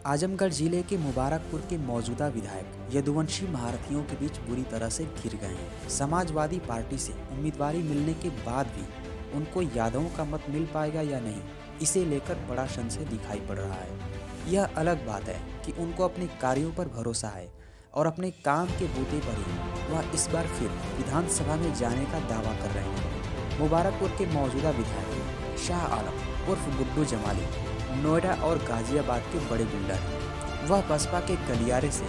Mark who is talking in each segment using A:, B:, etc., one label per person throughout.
A: आजमगढ़ जिले के मुबारकपुर के मौजूदा विधायक यदुवंशी महारथियों के बीच बुरी तरह से घिर गए हैं। समाजवादी पार्टी से उम्मीदवारी मिलने के बाद भी उनको यादवों का मत मिल पाएगा या नहीं, इसे लेकर बड़ा संशय दिखाई पड़ रहा है। यह अलग बात है कि उनको अपने कार्यों पर भरोसा है और अपने काम के बूते पर ही वह इस बार फिर विधानसभा में जाने का दावा कर रहे हैं। मुबारकपुर के मौजूदा विधायक शाह आलम उर्फ गुड्डू जमाली नोएडा और गाजियाबाद के बड़े बिल्डर हैं। वह बसपा के गलियारे से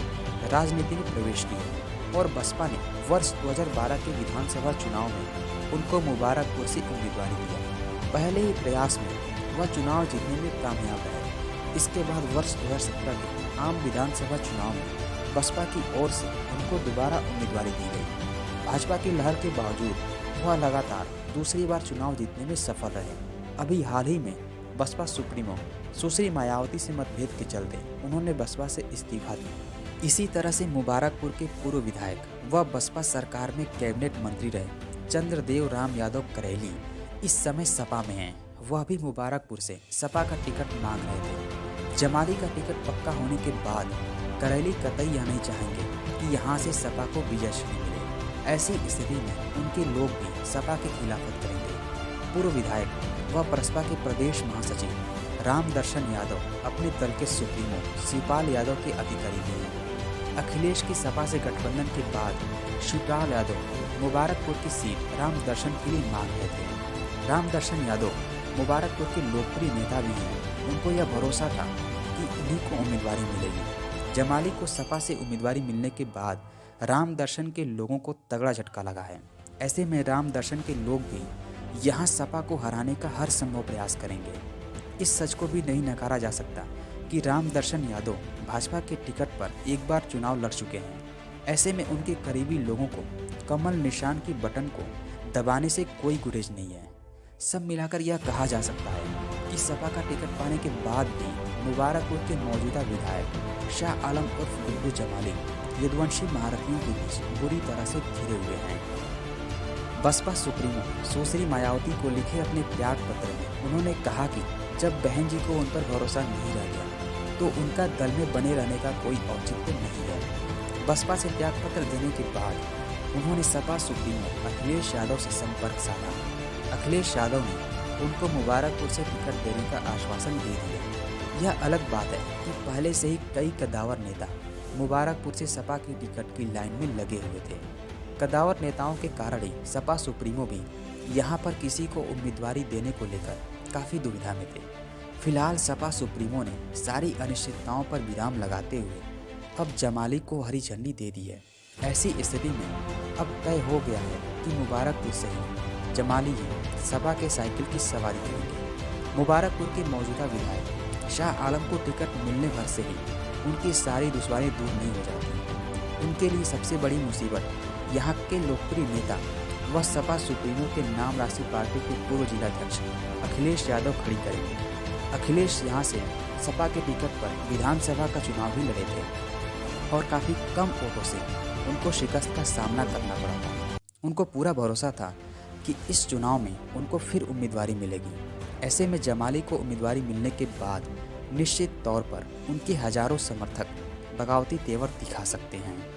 A: राजनीति में प्रवेश किए और बसपा ने वर्ष 2012 के विधानसभा चुनाव में उनको मुबारकपुर से उम्मीदवारी दिया। पहले ही प्रयास में वह चुनाव जीतने में कामयाब रहे। इसके बाद वर्ष 2017 के आम विधानसभा चुनाव में बसपा की ओर से उनको दोबारा उम्मीदवारी दी गई। भाजपा की लहर के बावजूद वह लगातार दूसरी बार चुनाव जीतने में सफल रहे। अभी हाल ही में बसपा सुप्रीमो सुश्री मायावती से मतभेद के चलते उन्होंने बसपा से इस्तीफा दिया। इसी तरह से मुबारकपुर के पूर्व विधायक व बसपा सरकार में कैबिनेट मंत्री रहे चंद्रदेव राम यादव करेली इस समय सपा में हैं। वह भी मुबारकपुर से सपा का टिकट मांग रहे थे। जमाली का टिकट पक्का होने के बाद करेली कतई यह नहीं चाहेंगे कि यहाँ से सपा को विजयश्री मिले। ऐसी स्थिति में उनके लोग भी सपा की खिलाफत करेंगे। पूर्व विधायक व बसपा के प्रदेश महासचिव राम दर्शन यादव अपने दल के सुप्रीमो शिवपाल यादव के अधिकारी भी हैं। अखिलेश की सपा से गठबंधन के बाद शिवपाल यादव मुबारकपुर की सीट राम दर्शन के लिए मांग रहे थे। राम दर्शन यादव मुबारकपुर के लोकप्रिय नेता भी हैं। उनको यह भरोसा था कि उन्हीं को उम्मीदवारी मिलेगी। जमाली को सपा से उम्मीदवारी मिलने के बाद राम दर्शन के लोगों को तगड़ा झटका लगा है। ऐसे में राम दर्शन के लोग भी यहाँ सपा को हराने का हर संभव प्रयास करेंगे। इस सच को भी नहीं नकारा जा सकता कि राम दर्शन यादव भाजपा के टिकट पर एक बार चुनाव लड़ चुके हैं। ऐसे में उनके करीबी लोगों को कमल निशान की बटन को दबाने से कोई गुरेज नहीं है। सब मिलाकर यह कहा जा सकता है कि सपा का टिकट पाने के बाद भी मुबारकपुर के मौजूदा विधायक शाह आलम उर्फ गुड्डू जमाली यदुवंशी महारथियों के बीच बुरी तरह से घिरे हुए हैं। बसपा सुप्रीमो सुश्री मायावती को लिखे अपने त्याग पत्र में उन्होंने कहा कि जब बहन जी को उन पर भरोसा नहीं रह गया तो उनका दल में बने रहने का कोई औचित्य नहीं है। बसपा से त्याग पत्र देने के बाद उन्होंने सपा सुप्रीमो अखिलेश यादव से संपर्क साधा। अखिलेश यादव ने उनको मुबारकपुर से टिकट देने का आश्वासन दे दिया। यह अलग बात है कि पहले से ही कई कदावर नेता मुबारकपुर से सपा की टिकट की लाइन में लगे हुए थे। कदावर नेताओं के कारण ही सपा सुप्रीमो भी यहाँ पर किसी को उम्मीदवारी देने को लेकर काफ़ी दुविधा में थे। फिलहाल सपा सुप्रीमो ने सारी अनिश्चितताओं पर विराम लगाते हुए अब जमाली को हरी झंडी दे दी है। ऐसी स्थिति में अब तय हो गया है कि मुबारकपुर से ही जमाली ही सपा के साइकिल की सवारी करेंगे। मुबारकपुर के मौजूदा विधायक शाह आलम को टिकट मिलने भर से ही उनकी सारी दुश्वारें दूर नहीं हो जाती। उनके लिए सबसे बड़ी मुसीबत यहाँ के लोकप्रिय नेता व सपा सुप्रीमो के नाम राशि पार्टी के पूर्व जिलाध्यक्ष अखिलेश यादव खड़ी करेंगे। अखिलेश यहाँ से सपा के टिकट पर विधानसभा का चुनाव भी लड़े थे और काफ़ी कम वोटों से उनको शिकस्त का सामना करना पड़ा था। उनको पूरा भरोसा था कि इस चुनाव में उनको फिर उम्मीदवारी मिलेगी। ऐसे में जमाली को उम्मीदवारी मिलने के बाद निश्चित तौर पर उनके हजारों समर्थक बगावती तेवर दिखा सकते हैं।